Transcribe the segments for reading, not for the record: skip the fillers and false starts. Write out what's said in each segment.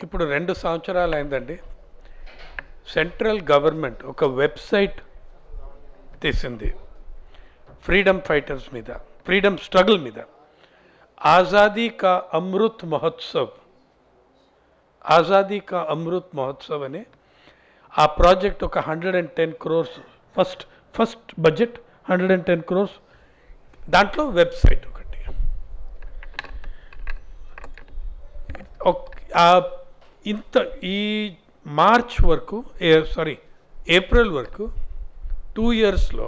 ఇప్పుడు 2 సంవత్సరాలు అయిందండి. సెంట్రల్ గవర్నమెంట్ ఒక వెబ్సైట్ తీసింది ఫ్రీడమ్ ఫైటర్స్ మీద, ఫ్రీడమ్ స్ట్రగుల్ మీద. ఆజాదీ కా అమృత్ మహోత్సవ్, ఆజాదీ కా అమృత్ మహోత్సవ్ అని ఆ ప్రాజెక్ట్ ఒక 110 crores, ఫస్ట్ బడ్జెట్ 110 crores. దాంట్లో వెబ్సైట్ ఒకటి. ఇంత ఈ మార్చ్ వరకు, ఏప్రిల్ వరకు 2 yearsలో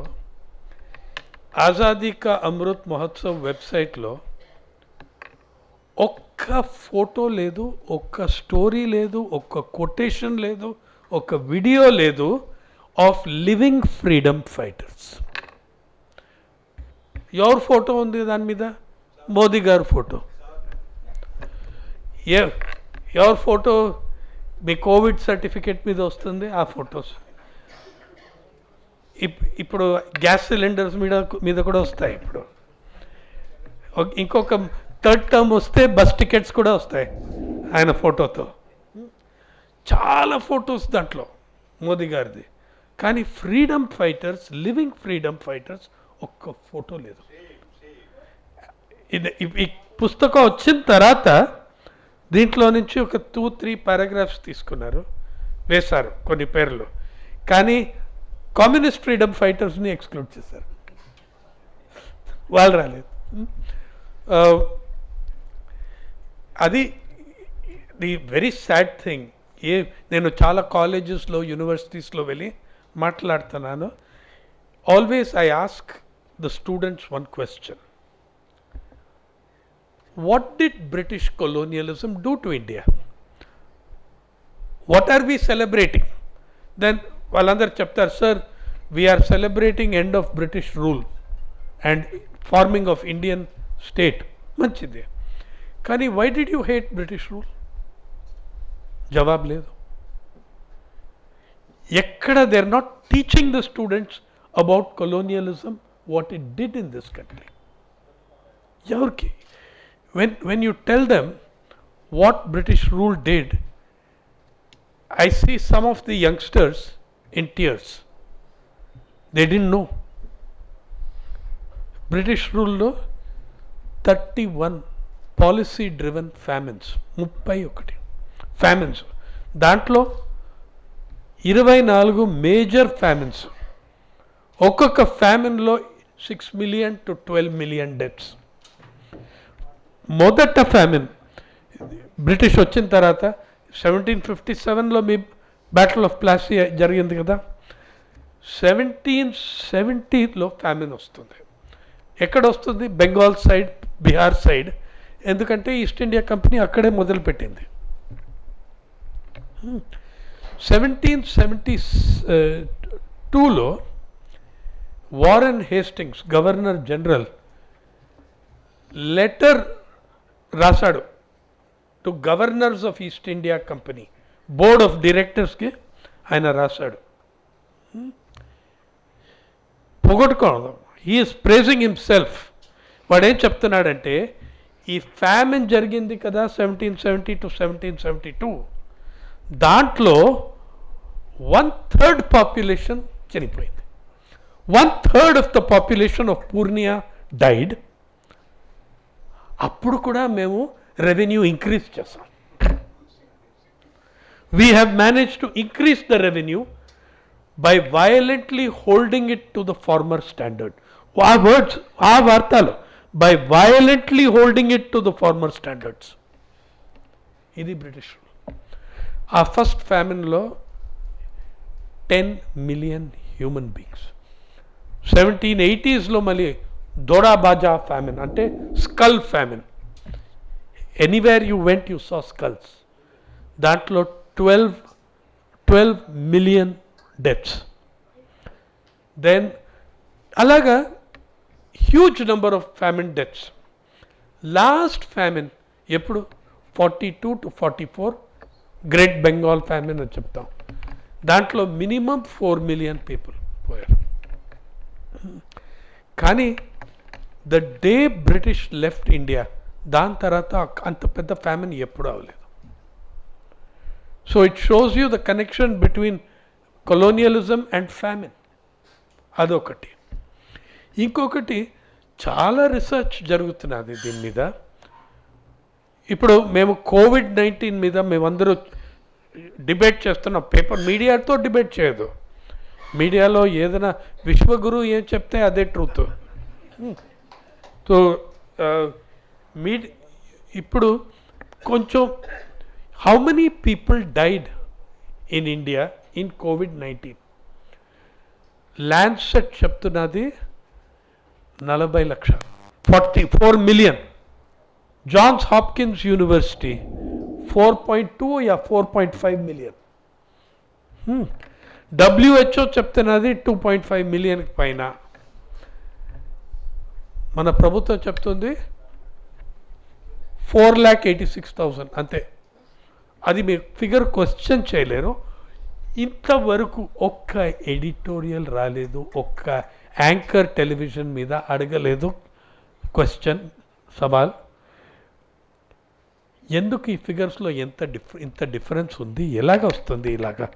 ఆజాదీ కా అమృత్ మహోత్సవ్ వెబ్సైట్లో ఒక్క ఫోటో లేదు, ఒక్క స్టోరీ లేదు, ఒక్క కొటేషన్ లేదు, ఒక వీడియో లేదు ఆఫ్ లివింగ్ ఫ్రీడమ్ ఫైటర్స్. ఎవరి ఫోటో ఉంది దాని మీద? మోదీ గారి ఫోటో. ఎవరి ఫోటో మీ కోవిడ్ సర్టిఫికేట్ మీద వస్తుంది? ఆ ఫొటోస్ ఇప్పుడు గ్యాస్ సిలిండర్స్ మీద కూడా వస్తాయి. ఇప్పుడు ఇంకొక 3rd term వస్తే బస్ టికెట్స్ కూడా వస్తాయి ఆయన ఫోటోతో. చాలా ఫొటోస్ దాంట్లో మోదీ గారిది. కానీ freedom fighters, living freedom fighters ఒక్క ఫోటో లేదు. ఈ పుస్తకం వచ్చిన తర్వాత దీంట్లో నుంచి ఒక 2-3 paragraphs తీసుకున్నారు, వేశారు కొన్ని పేర్లు. కానీ కమ్యూనిస్ట్ ఫ్రీడమ్ ఫైటర్స్ని ఎక్స్క్లూడ్ చేశారు, వాళ్ళు రాలేదు. అది ది వెరీ సాడ్ థింగ్. నేను చాలా కాలేజెస్లో, యూనివర్సిటీస్లో వెళ్ళి మాట్లాడుతున్నాను. Always I ask the students one question: what did British colonialism do to India? What are we celebrating? Then వాళ్ళందరూ చెప్తారు, sir we are celebrating end of British rule and forming of Indian state. మంచిది, కానీ why did you hate British rule? జవాబు లేదు. ఎక్కడ they are not teaching the students about colonialism, what it did in this country. ఎవరికి? when you tell them what British rule did, I see some of the youngsters in tears. They didn't know. British rule lo 31 policy driven famines, 31 famines. దాంట్లో 24 major famines. ఒక్కొక్క ఫ్యామిన్లో 6 million to 12 million deaths. మొదట famine British వచ్చిన తర్వాత 1757లో మీ battle of Plassey జరిగింది కదా. 1770లో ఫ్యామిన్ వస్తుంది. ఎక్కడ వస్తుంది? Bengal side, Bihar side. ఎందుకంటే ఈస్ట్ ఇండియా కంపెనీ అక్కడే మొదలుపెట్టింది. 1772లో Warren Hastings, governor general, letter రాశాడు to governors of East India Company, board of డైరెక్టర్స్కి ఆయన రాశాడు. పొగట్టుకోవడం, హీఈస్ ప్రేజింగ్ హిమ్సెల్ఫ్. వాడేం చెప్తున్నాడంటే, ఈ ఫ్యామిన్ జరిగింది కదా 1770 to 1772, దాంట్లో 1/3 పాపులేషన్ చనిపోయింది. 1/3 of the population of Purnia died. అప్పుడు కూడా మేము రెవెన్యూ ఇంక్రీజ్ చేసాం. We have manage to increase the revenue by violently holding it to the former standard. ఆ వర్డ్స్, ఆ వార్తలు, by violently holding it to the former standards. ఇది British. ఆ first ఫ్యామిన్లో 10 million హ్యూమన్ బీయింగ్స్. 1780sలో మళ్ళీ దోడా బాజా ఫ్యామిన్, అంటే skull famine. Anywhere you went you saw skulls. దాంట్లో 12 million డెత్స్. దెన్ అలాగా huge number of famine deaths. Last famine ఎప్పుడు? 42 to 44 గ్రేట్ బెంగాల్ ఫ్యామిన్ అని చెప్తాం. దాంట్లో మినిమం 4 million పీపుల్ పోయారు. కానీ the day British left India, దాని తర్వాత అంత పెద్ద ఫ్యామిన్ ఎప్పుడూ అవ్వలేదు. So it shows you the connection between colonialism and famine. అదొకటి. ఇంకొకటి చాలా రీసెర్చ్ జరుగుతున్నది దీని మీద. ఇప్పుడు మేము కోవిడ్-19 మీద మేమందరూ డిబేట్ చేస్తున్నాం. పేపర్ మీడియాతో డిబేట్ చేయదు. మీడియాలో ఏదైనా విశ్వగురు ఏం చెప్తే అదే ట్రూత్. సో ఇప్పుడు కొంచెం how many people died in India in COVID-19? Lancet చెప్తున్నది 40 లక్షలు, 44 million. Johns Hopkins university 4.2 yeah 4.5 million. WHO చెప్తున్నది 2.5 మిలియన్కి పైన. మన ప్రభుత్వం చెప్తుంది 4,86,000 అంతే. అది మీరు ఫిగర్ క్వశ్చన్ చేయలేరు. ఇంతవరకు ఒక్క ఎడిటోరియల్ రాలేదు, ఒక్క యాంకర్ టెలివిజన్ మీద అడగలేదు క్వశ్చన్, సవాల్. ఎందుకు ఈ ఫిగర్స్లో ఇంత డిఫరెన్స్ ఉంది? ఎలాగ వస్తుంది ఇలాగా?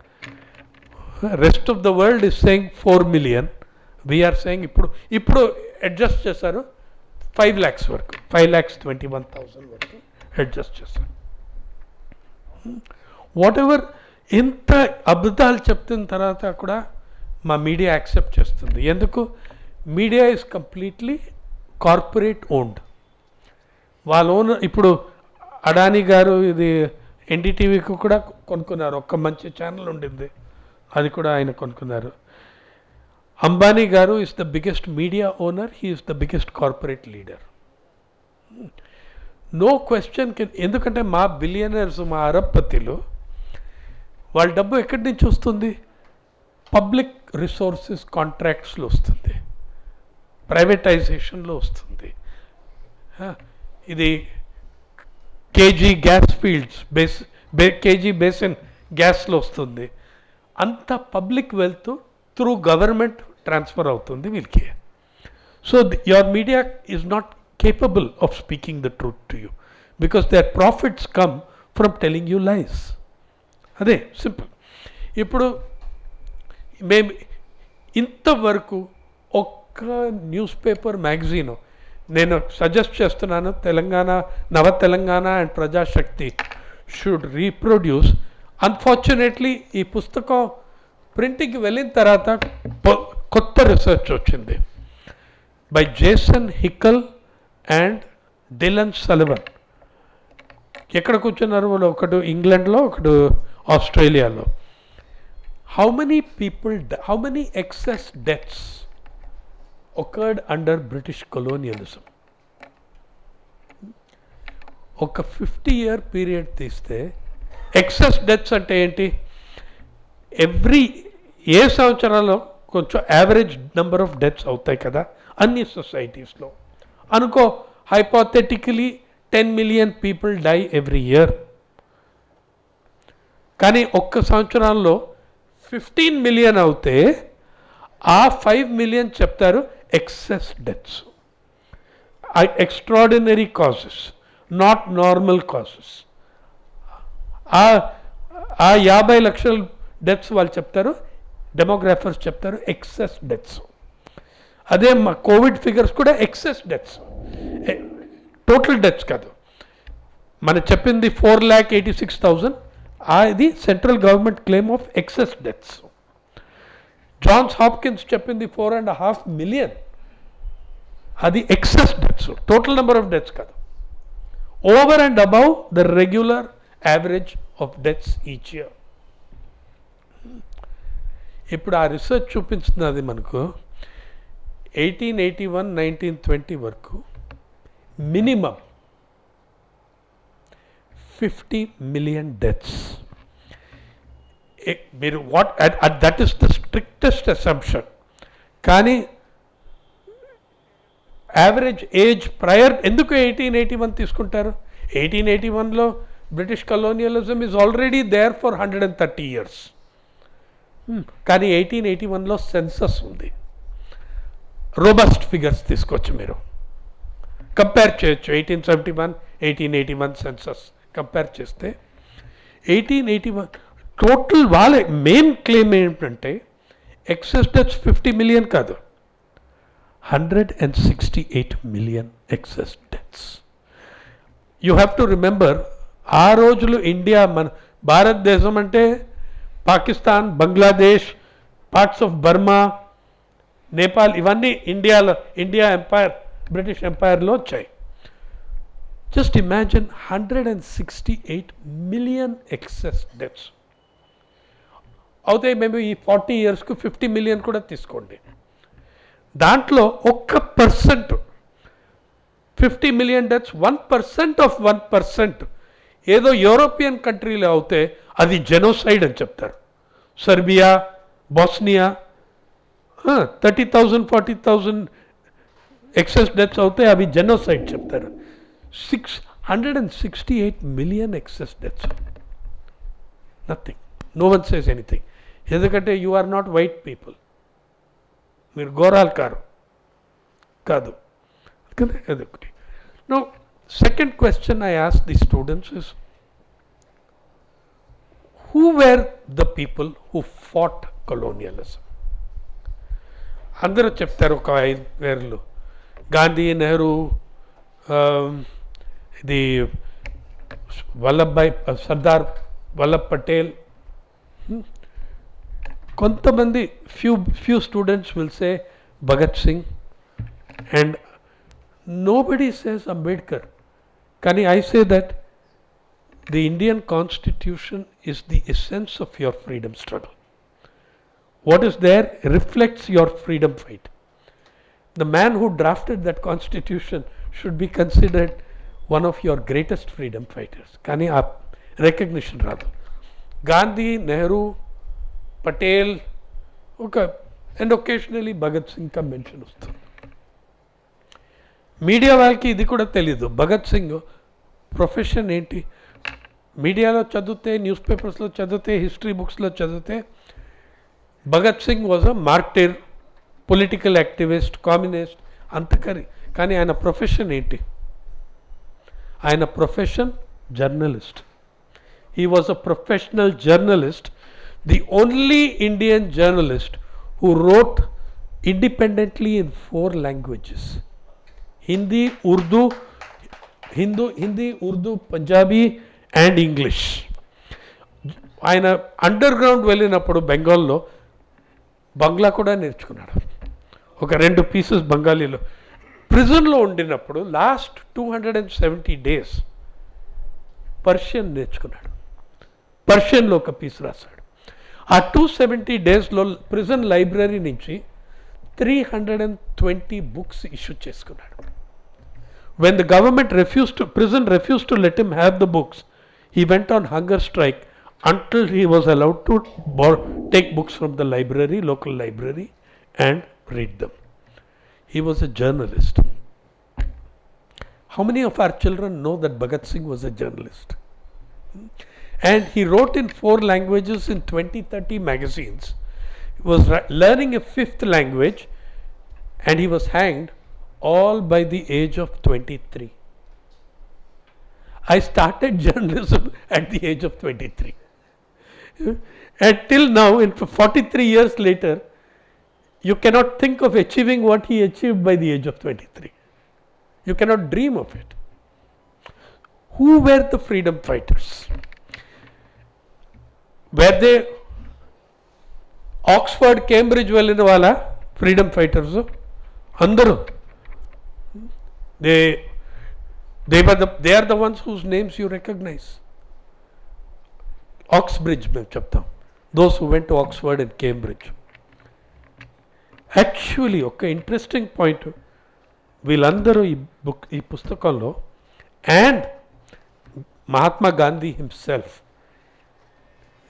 Rest of the world is saying 4 million, we are saying ఇప్పుడు అడ్జస్ట్ చేశారు 5 lakhs వరకు, 5,21,000 వరకు అడ్జస్ట్ చేశారు. వాట్ ఎవర్ ఇంత అబద్ధాలు చెప్తున్న తర్వాత కూడా మా మీడియా యాక్సెప్ట్ చేస్తుంది. ఎందుకు? Media is completely corporate owned. వాళ్ళ ఓన్. ఇప్పుడు అడానీ గారు ఇది ఎన్డీటీవీకి కూడా కొనుక్కున్నారు. ఒక్క మంచి ఛానల్ ఉండింది, అది కూడా ఆయన కొనుక్కున్నారు. అంబానీ గారు is the biggest media owner, he is the biggest corporate leader. No question. ఎందుకంటే మా బిలియనర్స్, మా అరబ్బపతిలు, వాళ్ళ డబ్బు ఎక్కడి నుంచి వస్తుంది? పబ్లిక్ రిసోర్సెస్ కాంట్రాక్ట్స్లో వస్తుంది, ప్రైవేటైజేషన్లో వస్తుంది. ఇది KG gas fields KG basin గ్యాస్లో వస్తుంది. అంత public wealth through government transfer అవుతుంది వీళ్ళకి. So your media is not capable of speaking the truth to you because their profits come from telling you lies. అదే సింపుల్. ఇప్పుడు మేము ఇంతవరకు ఒక్క న్యూస్ పేపర్ మ్యాగజీను నేను సజెస్ట్ చేస్తున్నాను, Telangana, Nava Telangana and Prajasakti should reproduce. Unfortunately ఈ పుస్తకం ప్రింటింగ్కి వెళ్ళిన తర్వాత కొత్త రీసెర్చ్ వచ్చింది by Jason Hickel and Dylan Sullivan. ఎక్కడ కూర్చున్నారు వాళ్ళు? ఒకడు ఇంగ్లాండ్లో, ఒకడు ఆస్ట్రేలియాలో. How many excess deaths occurred under British colonialism? ఒక 50-year పీరియడ్ తీస్తే ఎక్సెస్ డెత్స్ అంటే ఏంటి? ఏ సంవత్సరాల్లో కొంచెం యావరేజ్ నెంబర్ ఆఫ్ డెత్స్ అవుతాయి కదా అన్ని సొసైటీస్లో. అనుకో hypothetically 10 million people die every year. కానీ ఒక్క సంవత్సరాల్లో 15 million అవుతే ఆ 5 million చెప్తారు excess deaths, extraordinary causes, not normal causes. ఆ 50 లక్షల డెత్స్ వాళ్ళు చెప్తారు, డెమోగ్రాఫర్స్ చెప్తారు ఎక్సెస్ డెత్స్. అదే మా కోవిడ్ ఫిగర్స్ కూడా ఎక్సెస్ డెత్స్, టోటల్ డెత్స్ కాదు. మనం చెప్పింది 4,86,000, అది central government claim of excess deaths. Johns Hopkins చెప్పింది 4.5 million, అది excess deaths, total number of deaths కాదు. Over and above the regular average of deaths each year. ఇప్పుడు ఆ రీసెర్చ్ చూపించినది మనకు 1881, 1920 వరకు మినిమం 50 million డెత్స్. మీరు that is the strictest assumption. కానీ యావరేజ్ ఏజ్ ప్రయర్ ఎందుకు 1881 తీసుకుంటారు? 1881లో British colonialism is already there for 130 years. కానీ 1881లో సెన్సస్ ఉంది. రోబస్ట్ ఫిగర్స్ తీసుకోవచ్చు, మీరు కంపేర్ చేయొచ్చు. 1871, 1881 సెన్సస్ కంపేర్ చేస్తే 1881 టోటల్ వాళ్ళే మెయిన్ క్లెయిమ్ ఏంటంటే ఎక్సెస్ డెత్స్ 50 మిలియన్ కాదు, 168 million excess deaths. You have to remember, ఆ రోజులు ఇండియా మన భారతదేశం అంటే Pakistan, Bangladesh, parts of Burma, Nepal ఇవన్నీ ఇండియా ఎంపైర్, బ్రిటిష్ ఎంపైర్లో వచ్చాయి. Just imagine 168 million excess deaths అవుతాయి. మేము ఈ 40 ఇయర్స్కు 50 మిలియన్ కూడా తీసుకోండి. దాంట్లో 1%, 50 మిలియన్ డెత్స్ 1% ఆఫ్ 1% ఏదో యూరోపియన్ కంట్రీలో అవుతే అది జెనోసైడ్ అని చెప్తారు. సర్బియా, బోస్నియా 30,000 40,000 ఎక్సెస్ డెత్స్ అవుతాయి, అవి జెనోసైడ్ చెప్తారు. 668 million excess deaths, nothing, no one says anything. ఎందుకంటే you are not white people, మీరు గోరాలు కాదు. అదొకటి. No second question I ask the students is, who were the people who fought colonialism? అందరూ చెప్తారు ఒక 5 పేర్లు, గాంధీ, నెహ్రూ, ఇది సర్దార్ వల్లభ్ పటేల్. కొంతమంది few students will say Bhagat Singh, and nobody says Ambedkar. Kani I say that the Indian Constitution is the essence of your freedom struggle. What is there reflects your freedom fight. The man who drafted that constitution should be considered one of your greatest freedom fighters. Kani a recognition radu. Gandhi, Nehru, Patel, okay, and occasionally Bhagat Singh ka mention వస్తుంది. Media వాళ్ళకి ఇది కూడా తెలీదు. Bhagat Singh profession ఏంటి? మీడియాలో చదివితే, news పేపర్స్లో చదివితే, హిస్టరీ బుక్స్లో చదివితే Bhagat Singh was a martyr, political activist, communist అంతకరి. కానీ ఆయన ప్రొఫెషన్ ఏంటి? ఆయన profession journalist. He was a professional journalist, the only Indian journalist who wrote independently in 4 languages: Hindi, Urdu, Punjabi and English. ఆయన అండర్ గ్రౌండ్ వెళ్ళినప్పుడు బెంగాల్లో బంగ్లా కూడా నేర్చుకున్నాడు. ఒక 2 పీసెస్ బెంగాలీలో. ప్రిజన్లో ఉండినప్పుడు లాస్ట్ 270 days పర్షియన్ నేర్చుకున్నాడు. పర్షియన్లో ఒక పీస్ రాశాడు. ఆ 270 daysలో ప్రిజన్ లైబ్రరీ నుంచి 320 books ఇష్యూ చేసుకున్నాడు. When the government prison refused to let him have the books, he went on hunger strike until he was allowed to take books from the library, local library, and read them. He was a journalist. How many of our children know that Bhagat Singh was a journalist? And he wrote in 4 languages in 20-30 magazines. He was learning a 5th language, and he was hanged all by the age of 23. I started journalism at the age of 23. And till now, 43 years later, you cannot think of achieving what he achieved by the age of 23. You cannot dream of it. Who were the freedom fighters? Were they Oxford, Cambridge వెళ్ళిన వాళ్ళ freedom fighters? అందరూ they are the ones whose names you recognize. Oxbridge మేము చెప్తాం, those who went to Oxford and Cambridge. Actually ఒక interesting point, వీళ్ళందరూ ఈ పుస్తకంలో, and Mahatma Gandhi himself,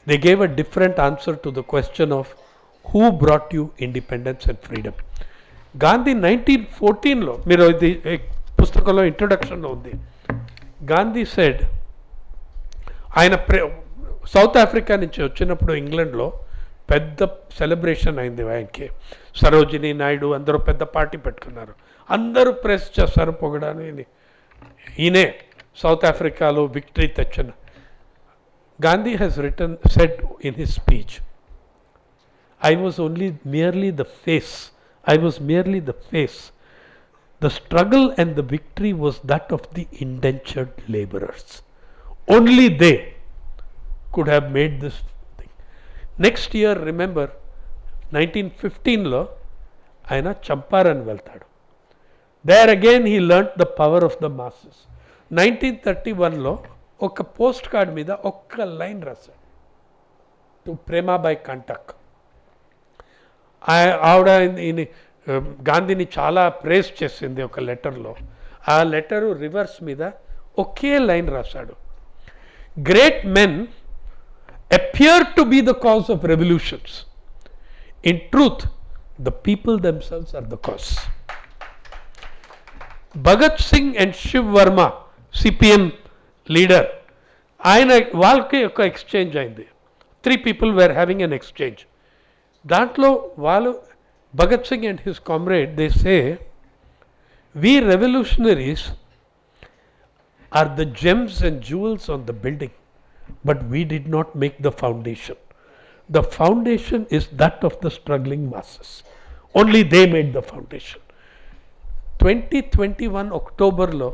they gave a different answer to the question of who brought you independence and freedom. Gandhi 1914లో, మీరు ఇది పుస్తకంలో ఇంట్రొడక్షన్లో ఉంది, గాంధీ సెడ్, ఆయన సౌత్ ఆఫ్రికా నుంచి వచ్చినప్పుడు ఇంగ్లాండ్లో పెద్ద సెలబ్రేషన్ అయింది ఆయనకి. సరోజినీ నాయుడు అందరూ పెద్ద పార్టీ పెట్టుకున్నారు. అందరూ ప్రెస్ చేస్తారు పొగడానికి, ఈయనే సౌత్ ఆఫ్రికాలో విక్టరీ తెచ్చిన. Gandhi has said in his speech, I was merely the face. I was merely the face. The struggle and the victory was that of the indentured laborers. Only they could have made this thing. Next year, remember, 1915 lo, ఆయన చంపారన్ వెళ్తాడు. There again he learnt the power of the masses. 1931లో ఒక post card మీద ఒక్క line రాశాడు to ప్రేమాబాయి కంటక్. ఆవిడ గాంధీని చాలా praise చేసింది ఒక లెటర్లో. ఆ లెటరు రివర్స్ మీద ఒకే లైన్ రాశాడు, great men appear to be the cause of revolutions, in truth the people themselves are the cause. Bhagat Singh and Shiv Varma CPM leader, ఆయన వాళ్ళకి ఒక ఎక్స్చేంజ్ అయింది. 3 people were having an exchange. దాంట్లో వాళ్ళు Bhagat Singh and his comrade they say, we revolutionaries are the gems and jewels on the building, but we did not make the foundation. The foundation is that of the struggling masses. Only they made the foundation. 2021 అక్టోబర్లో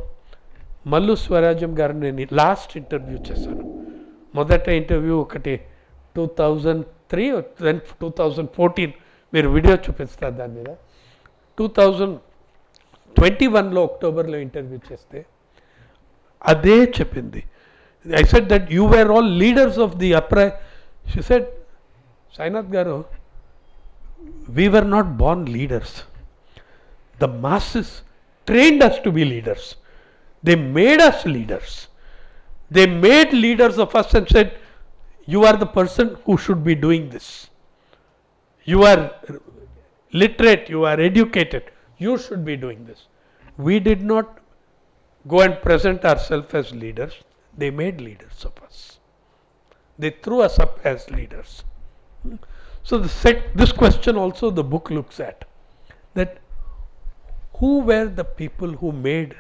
మల్లు స్వరాజ్యం గారిని నేను last interview చేశాను. మొదట interview ఒకటి 2003 2014, మీరు video చూపిస్తారు దాని మీద. 2021లో అక్టోబర్లో ఇంటర్వ్యూ చేస్తే అదే చెప్పింది. I said that you were all leaders of the uprising. She said, Sainath garu, we were not born leaders. The masses trained us to be leaders. They made us leaders. They made leaders of us and said, you are the person who should be doing this. You are literate, you are educated, you should be doing this. We did not go and present ourselves as leaders. They made leaders of us. They threw us up as leaders. So this question also the book looks at, that who were the people who made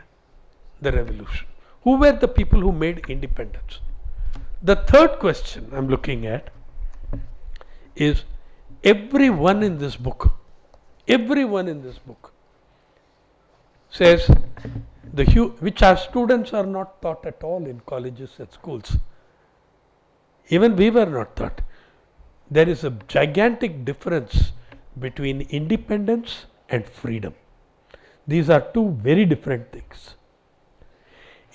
the revolution? Who were the people who made independence? The third question I'm looking at is everyone in this book says which our students are not taught at all in colleges and schools. Even we were not taught. There is a gigantic difference between independence and freedom. These are two very different things.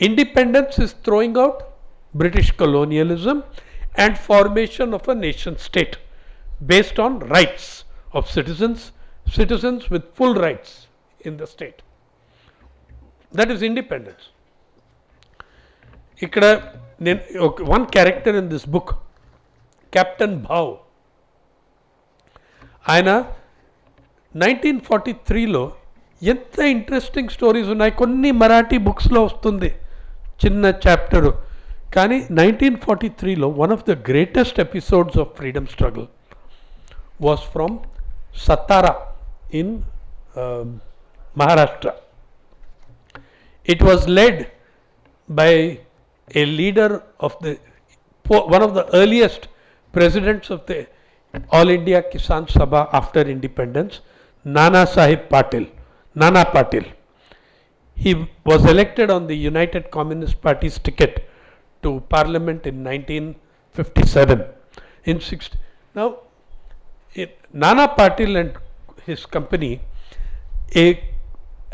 Independence is throwing out British colonialism and formation of a nation state based on rights of citizens with full rights in the state. That is independence. Ikkada one character in this book, Captain Bhav, ఆయన 1943లో ఎంత interesting stories ఉన్నాయి. కొన్ని మరాఠీ బుక్స్లో వస్తుంది చిన్న chapter. కానీ 1943లో one of the greatest episodes of freedom struggle was from Satara in Maharashtra. It was led by a leader of one of the earliest presidents of the All India Kisan Sabha after independence, Nana Patil. He was elected on the United Communist Party's ticket to Parliament in 1957. Now, Nana Patil and his company, a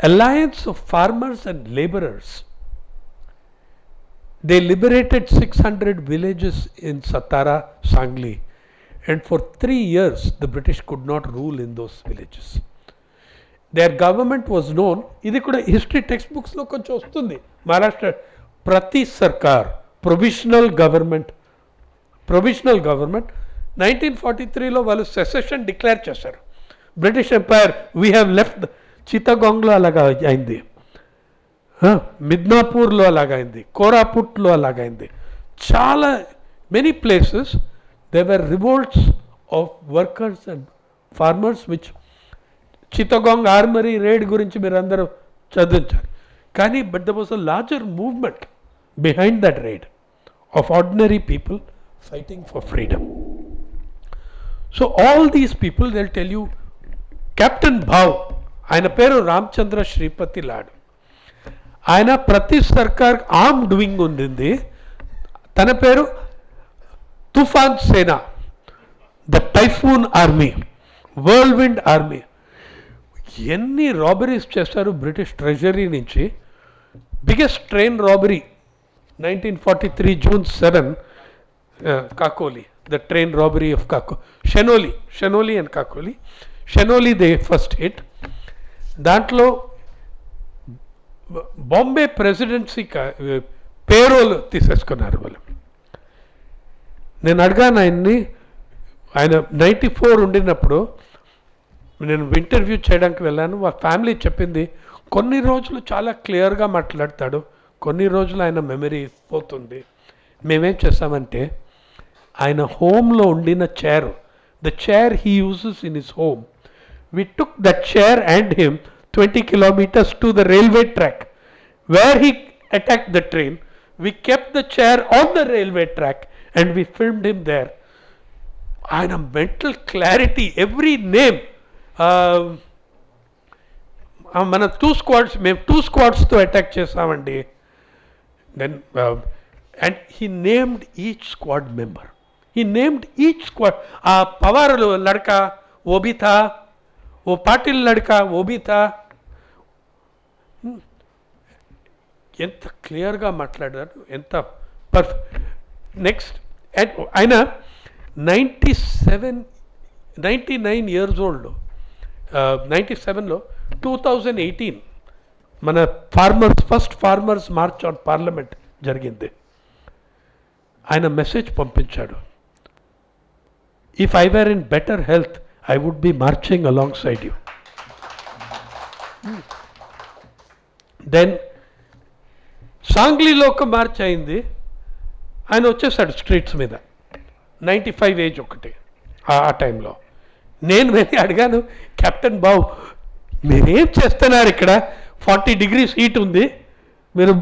alliance of farmers and laborers, they liberated 600 villages in Satara, Sangli, and for 3 years the British could not rule in those villages. Their government was known, ఇది కూడా history text బుక్స్లో కొంచెం వస్తుంది. మహారాష్ట్ర ప్రతి సర్కార్ provisional government 1943లో వాళ్ళు secession declare చేశారు. British empire we have left. చిత్తగాంగ్లో అలాగా అయింది, మిద్నాపూర్లో అలాగైంది, కోరాపుట్లో అలాగైంది. చాలా many places they were revolts of workers and farmers which Chittagong armoury raid గురించి మీరు అందరూ చదివించారు. కానీ but there was a larger movement behind that raid of ordinary people fighting for freedom. So all these people, they'll tell you, Captain Bhav, ఆయన పేరు Ramachandra Sripati lord, ఆయన ప్రతి సర్కార్ ఆర్మ్ డూయింగ్ ఉండింది, తన పేరు Toofan Sena, the typhoon army, world wind army. ఎన్ని robberies చేస్తారు బ్రిటిష్ ట్రెజరీ నుంచి. Biggest train robbery 1943 June 7, Kakoli, the train robbery of Shenoli and Kakoli. Shenoli they first hit. దాంట్లో బాంబే ప్రెసిడెన్సీ పేరోల్ తీసేసుకున్నారు వాళ్ళు. నేను అడిగాను ఆయన్ని, ఆయన 94 ఉండినప్పుడు నేను ఇంటర్వ్యూ చేయడానికి వెళ్ళాను. వాళ్ళ ఫ్యామిలీ చెప్పింది, కొన్ని రోజులు చాలా క్లియర్గా మాట్లాడతాడు, కొన్ని రోజులు ఆయన మెమరీ పోతుంది. మేమేం చేస్తామంటే ఆయన హోమ్లో ఉండిన chair, the chair he uses in his home, we took that chair and him 20 kilometers to the railway track where he attacked the train. We kept the chair on the railway track and we filmed him there. And a mental clarity, every name. మన 2 squads, మేము 2 squads తో attack చేసామండి. Then and he named each squad member. He named each squad. Pawar లడ్కా वो भी था, वो पाटिल लड़का वो भी था. ఎంత క్లియర్గా మాట్లాడారు, ఎంత పర్ఫెక్ట్. నెక్స్ట్ ఆయన 99 years old, 97లో 2018 మన first farmers march on parliament జరిగింది. ఆయన మెసేజ్ పంపించాడు, if I were in better health I would be marching alongside you. Then సాంగ్లీలో ఒక మార్చ్ అయింది, ఆయన వచ్చేసాడు స్ట్రీట్స్ మీద, 95 ఏజ్ ఒకటి ఆ టైంలో. నేను వెళ్ళి అడిగాను, కెప్టెన్ బాబు మీరేం చేస్తున్నారు ఇక్కడ, 40 degrees హీట్ ఉంది మీరు.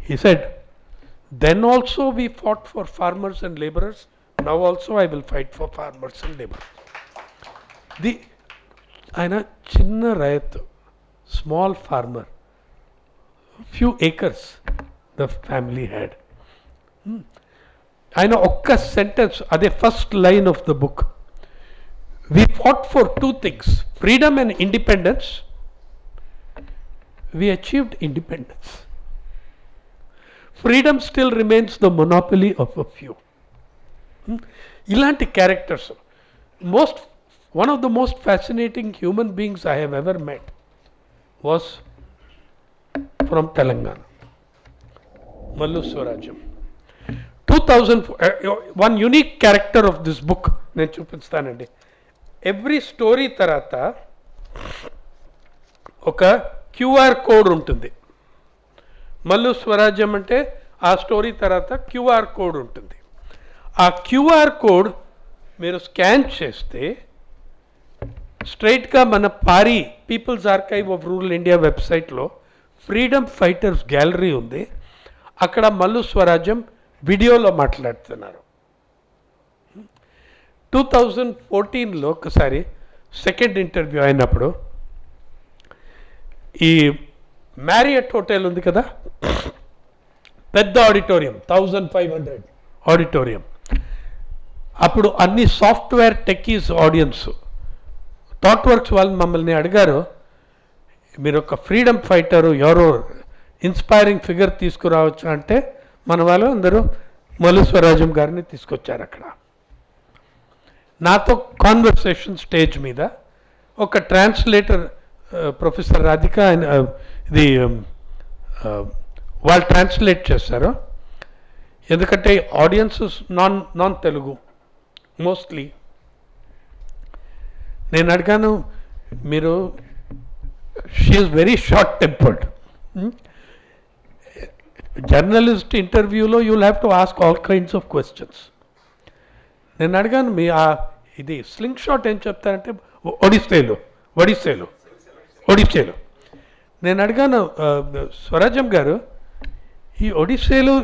he said, then also we fought for farmers and laborers, now also I will fight for farmers and laborers. ఆయన చిన్న రైతు, small farmer, few acres the family had. ఆయన ఒక్క సెంటెన్స్, అదే first line of the book, we fought for 2 things, freedom and independence. We achieved independence. Freedom still remains the monopoly of a few. ఇలాంటి characters. One of the most fascinating human beings I have ever met was from Telangana, Mallu Swarajam. 2004, one unique character of this book నేను చూపిస్తానండి. Every story తర్వాత ఒక QR code ఉంటుంది. మల్లు స్వరాజ్యం అంటే ఆ story తర్వాత క్యూఆర్ కోడ్ ఉంటుంది. ఆ క్యూఆర్ కోడ్ మీరు స్కాన్ చేస్తే స్ట్రైట్గా మన PARI people's archive of rural India వెబ్సైట్లో ఫ్రీడమ్ ఫైటర్స్ గ్యాలరీ ఉంది. అక్కడ మల్లు స్వరాజ్యం వీడియోలో మాట్లాడుతున్నారు. 2014లో ఒకసారి సెకండ్ ఇంటర్వ్యూ అయినప్పుడు, ఈ మ్యారియట్ హోటల్ ఉంది కదా, పెద్ద ఆడిటోరియం, 1500 ఆడిటోరియం. అప్పుడు అన్ని software techies audience, thought works వాళ్ళు మమ్మల్ని అడిగారు, మీరు ఒక ఫ్రీడమ్ ఫైటరు ఎవరో ఇన్స్పైరింగ్ ఫిగర్ తీసుకురావచ్చు అంటే మన వాళ్ళు అందరూ మల్లు స్వరాజ్యం గారిని తీసుకొచ్చారు. అక్కడ నాతో కాన్వర్సేషన్ స్టేజ్ మీద ఒక ట్రాన్స్లేటర్ ప్రొఫెసర్ రాధిక ఇది వాళ్ళు ట్రాన్స్లేట్ చేశారు. ఎందుకంటే ఆడియన్స్ నాన్ తెలుగు మోస్ట్లీ. నేను అడిగాను, మీరు she is very short tempered. Journalist ఇంటర్వ్యూలో you will have to ask all kinds of questions. నేను అడిగాను, మీ ఇది స్లింగ్ షాట్ ఏం చెప్తారంటే ఒడిస్సేలు. నేను అడిగాను, స్వరాజ్యం గారు ఈ ఒడిస్సేలు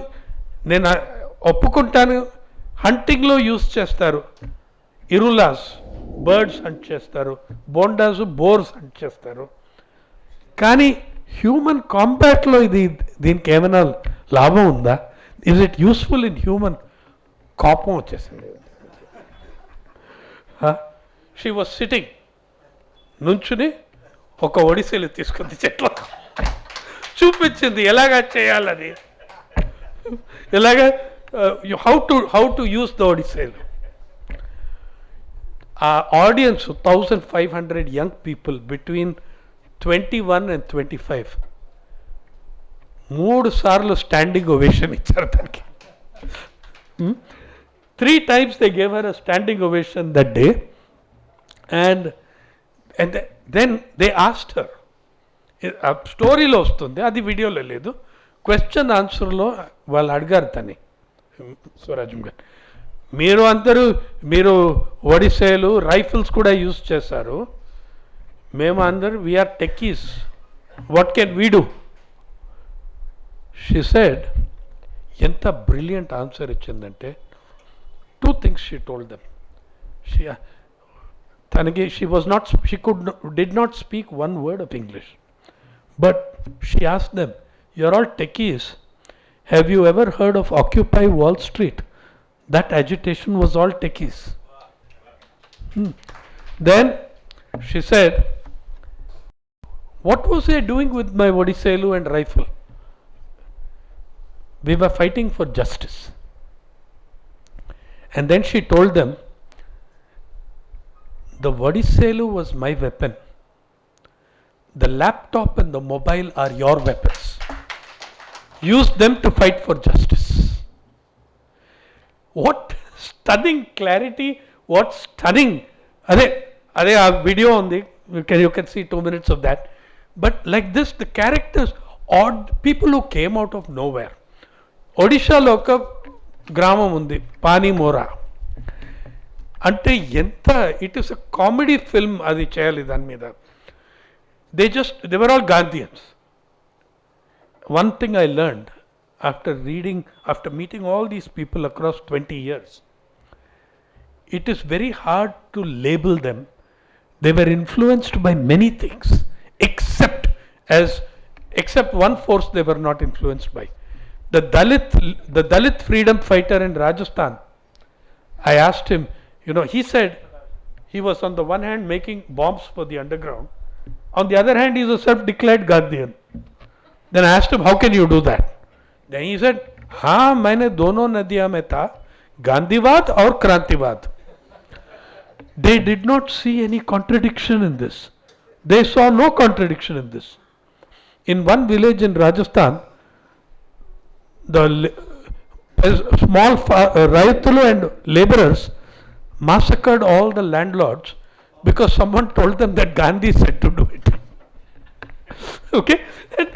నేను ఒప్పుకుంటాను, హంటింగ్లో యూస్ చేస్తారు, ఇరులాస్ బర్డ్స్ హంట్ చేస్తారు, బోండాస్ బోర్స్ హంట్ చేస్తారు. కానీ హ్యూమన్ కాంబాట్లో దీనికి ఏమైనా లాభం ఉందా? Is it useful in human? కోపం వచ్చేసింది. షీ వాజ్ సిట్టింగ్, నుంచుని ఒక ఒడిసెలు తీసుకుంది చెట్లు చూపించింది ఎలాగా చేయాలని, ఎలాగా హౌ టు యూస్ ద ఒడిసెలు. ఆ audience 1500 young people between 21 and 25 3 సార్లు స్టాండింగ్ ఓవేషన్ ఇచ్చారు దానికి. 3 times they gave her a standing ovation that day, and then they asked her, ఆ స్టోరీలో వస్తుంది, అది వీడియోలో లేదు, క్వశ్చన్ ఆన్సర్లో వాళ్ళు అడిగారు తని, స్వరాజ్యం గారు, మీరు ఒడిసేలు రైఫిల్స్ కూడా యూజ్ చేశారు, మేము అందరూ we are techies, what can we do? She said, ఎంత బ్రిలియంట్ ఆన్సర్ ఇచ్చిందంటే, 2 things she told them. She did not speak one word of English, but she asked them, you're all techies, have you ever heard of Occupy Wall Street? That agitation was all techies. Then she said, what was I doing with my Odiselu and rifle? We were fighting for justice. And then she told them, the Odiselu was my weapon, the laptop and the mobile are your weapons, use them to fight for justice. What stunning clarity, what stunning, ade aa video on the, you can see 2 minutes of that. But like this, the characters, odd people who came out of nowhere. Odisha lo oka గ్రామం ఉంది పానీమోరా అంటే, ఎంత it is a comedy film, అది చేయాలి దాని మీద. They were all Gandhians. One thing I learned after meeting all these people across 20 years, it is very hard to label them. They were influenced by many things, except one force they were not influenced by. The Dalit freedom fighter in Rajasthan, I asked him, he said he was on the one hand making bombs for the underground, on the other hand he is a self-declared Gandhian. Then I asked him, how can you do that? Then he said, maine dono nadiyan mein tha, Gandhiwad aur Krantiwad. They did not see any contradiction in this. They saw no contradiction in this. In one village in Rajasthan, the small Rayatulu and laborers massacred all the landlords because someone told them that Gandhi said to do it. Okay? And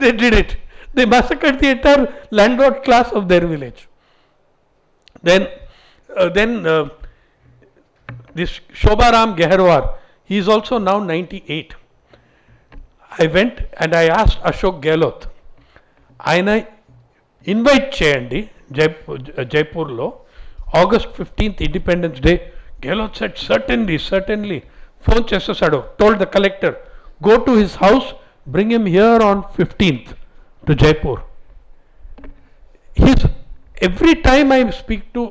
they did it. They massacred the entire landlord class of their village. Then this Shobharam Geharwar, he is also now 98. I went and I asked Ashok Gehlot, ఆయన invite చేయండి జైపూర్లో August 15th Independence Day. Gehlot said certainly phone చేసేసాడు, told the collector, go to his house, bring him here on 15th to Jaipur. Every time I speak to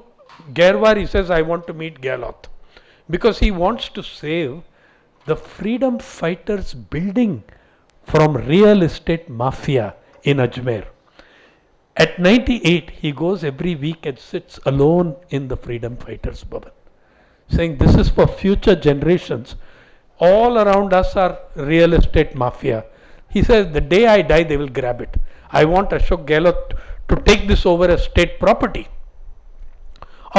Geharwar, he says, I want to meet Gehlot, because he wants to save the freedom fighters building from real estate mafia in Ajmer. At 98, he goes every week and sits alone in the freedom fighters bhavan, saying, this is for future generations. All around us are real estate mafia. He says, the day I die, they will grab it. I want Ashok Gehlot to take this over as state property.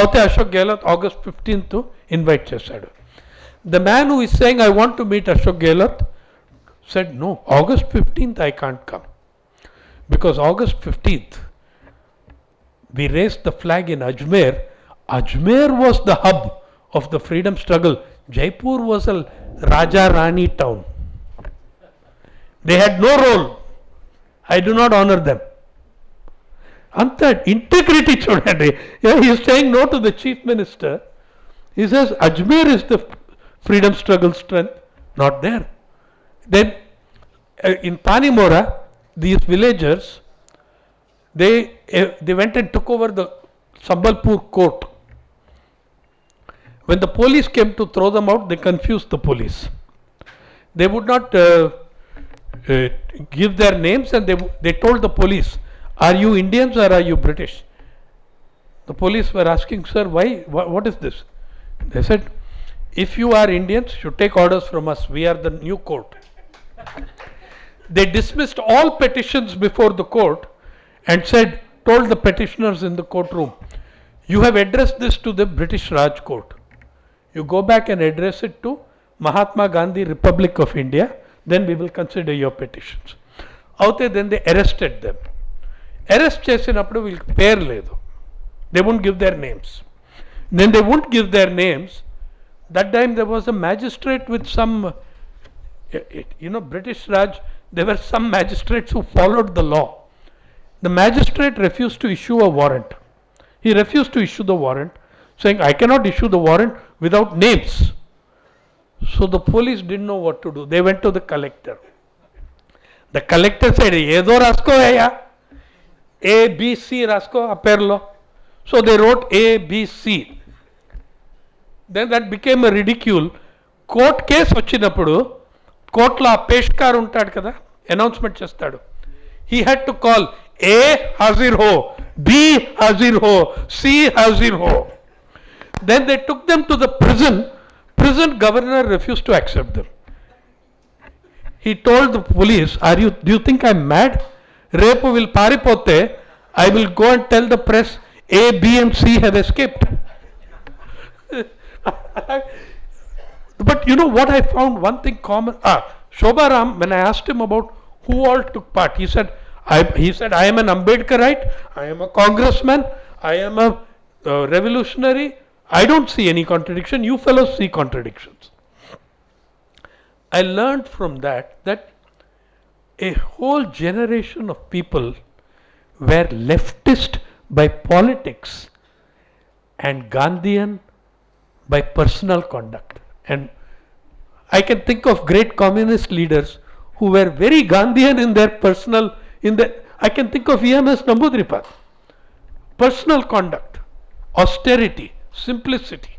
Aute Ashok Gehlot August 15th to invite chesadu. The man who is saying, I want to meet Ashok Gehlot, said, no, August 15th I can't come, because August 15th we raised the flag in Ajmer. Ajmer was the hub of the freedom struggle. Jaipur was a Raja Rani town. They had no role. I do not honor them. అంత integrity చూడండి. He is saying no to the chief minister. He says Ajmer is the freedom struggle strength, not there. Then in Panimora, these villagers, they went and took over the Sambalpur court. When the police came to throw them out, they confused the police. They would not give their names, and they told the police, are you Indians or are you British? The police were asking, sir, why? What is this? They said, if you are Indians, you take orders from us. We are the new court. They dismissed all petitions before the court and told the petitioners in the courtroom, you have addressed this to the British Raj court. You go back and address it to Mahatma Gandhi Republic of India, then we will consider your petitions. Aute then they arrested them. Arrest చేసినప్పుడు వీళ్ళకి పేరు లేదు. They won't give their names. Then they won't give their names. That time there was a magistrate with some, British Raj, there were some magistrates who followed the law. The magistrate refused to issue a warrant. He refused to issue the warrant, saying, I cannot issue the warrant without names. So the police didn't know what to do. They went to the collector. The collector said, Edo rasko hai A, B, C rasko aperlo. So they wrote A, B, C. Then that became a ridicule. Court case వచ్చినప్పుడు కోర్టులో ఆ పేష్కార్ ఉంటాడు కదా, announcement చేస్తాడు. He had to call A Hazir ho, B Hazir ho, C Hazir ho. Then they took them to the prison. Prison governor refused to accept them. He told the police, do you think I'm mad? Repu will paripote, I will go and tell the press A, B and C have escaped. But you know what I found? One thing common. Shobha Ram, when I asked him about who all took part, he said, I am an Ambedkarite, I am a congressman, I am a revolutionary. I don't see any contradiction. You fellows see contradictions. I learned from that a whole generation of people were leftist by politics and Gandhian by personal conduct. And I can think of great communist leaders who were very Gandhian in their personal, I can think of EMS Namboodiripad. Personal conduct, austerity, simplicity,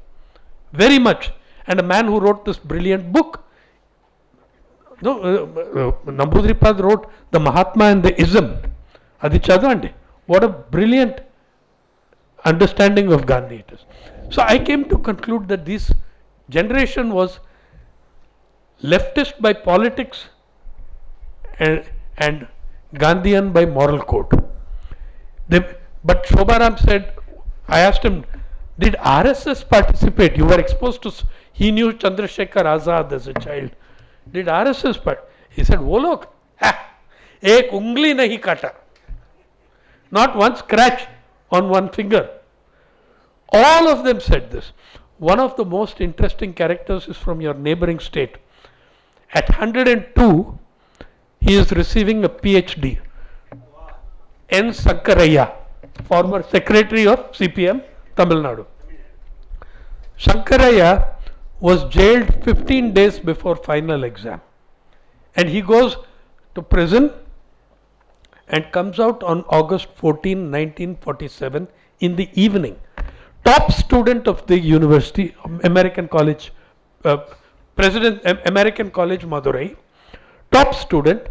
very much. And a man who wrote this brilliant book. Namboodiripad wrote The Mahatma and the Ism. Adi chadavandi. What a brilliant understanding of Gandhi it is. So I came to conclude that this generation was leftist by politics and Gandhian by moral code. But Shobharam said, I asked him, did RSS participate? You were exposed to, he knew Chandrasekhar Azad as a child. Did RSS participate? He said, wo log, ek ungli nahi kata. Not one scratch on one finger. All of them said this. One of the most interesting characters is from your neighboring state. At 102, he is receiving a PhD. N. Sankaraya, former secretary of CPM, Tamil Nadu. Sankaraya was jailed 15 days before final exam. And he goes to prison and comes out on August 14, 1947 in the evening. Top student of the university, American College, American College Madurai, top student,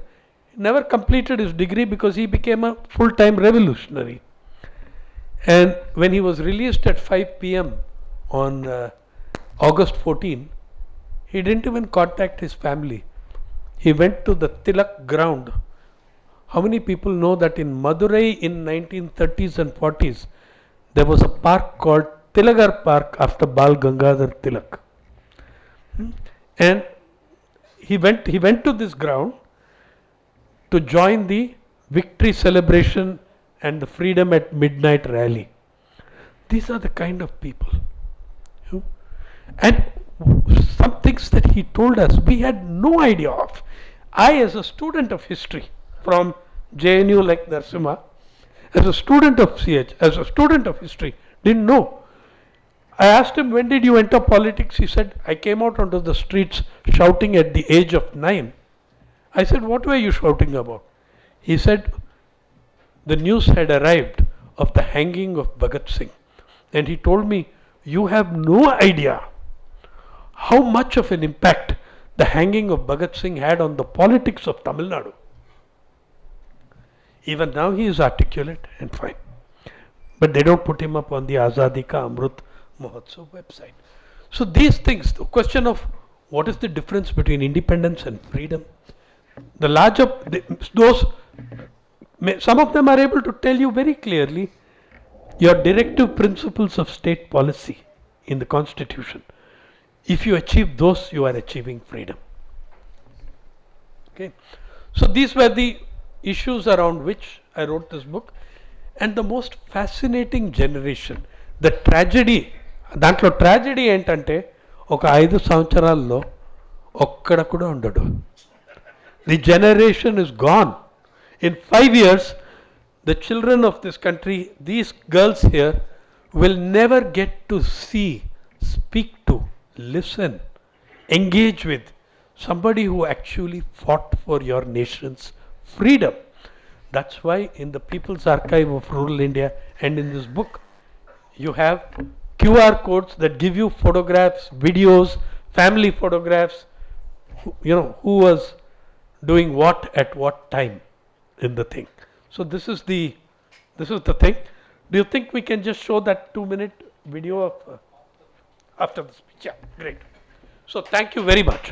never completed his degree because he became a full-time revolutionary. And when he was released at 5 p.m. on August 14, he didn't even contact his family. He went to the Tilak ground. How many people know that in Madurai in 1930s and 40s, there was a park called Tilagar Park after Bal Gangadhar Tilak. And he went to this ground to join the victory celebration and the freedom at midnight rally. These are the kind of people. And some things that he told us, we had no idea of. I, as a student of history from JNU like Narsimha, as a student of CH, as a student of history, didn't know. I asked him, when did you enter politics? He said, I came out onto the streets shouting at the age of 9. I said, what were you shouting about? He said, the news had arrived of the hanging of Bhagat Singh. And he told me, you have no idea how much of an impact the hanging of Bhagat Singh had on the politics of Tamil Nadu. Even now he is articulate and fine. But they don't put him up on the Azadi Ka Amrut Mahotsav website. So these things, the question of what is the difference between independence and freedom, the larger, those, some of them are able to tell you very clearly your directive principles of state policy in the constitution. If you achieve those, you are achieving freedom. Okay. So these were the issues around which I wrote this book. And the most fascinating generation, the tragedy, దాంట్లో tragedy ఏంటంటే ఒక 5 సంవత్సరాల్లో ఒక్కడ కూడా ఉండడు. The generation is gone. In 5 years, the children of this country, these girls here, will never get to see, speak to, listen, engage with somebody who actually fought for your nation's freedom. That's why in the People's Archive of Rural India and in this book, you have QR codes that give you photographs, videos, family photographs, who was doing what at what time in the thing. So this is the thing. Do you think we can just show that 2-minute video of after the speech? Yeah, great. So thank you very much.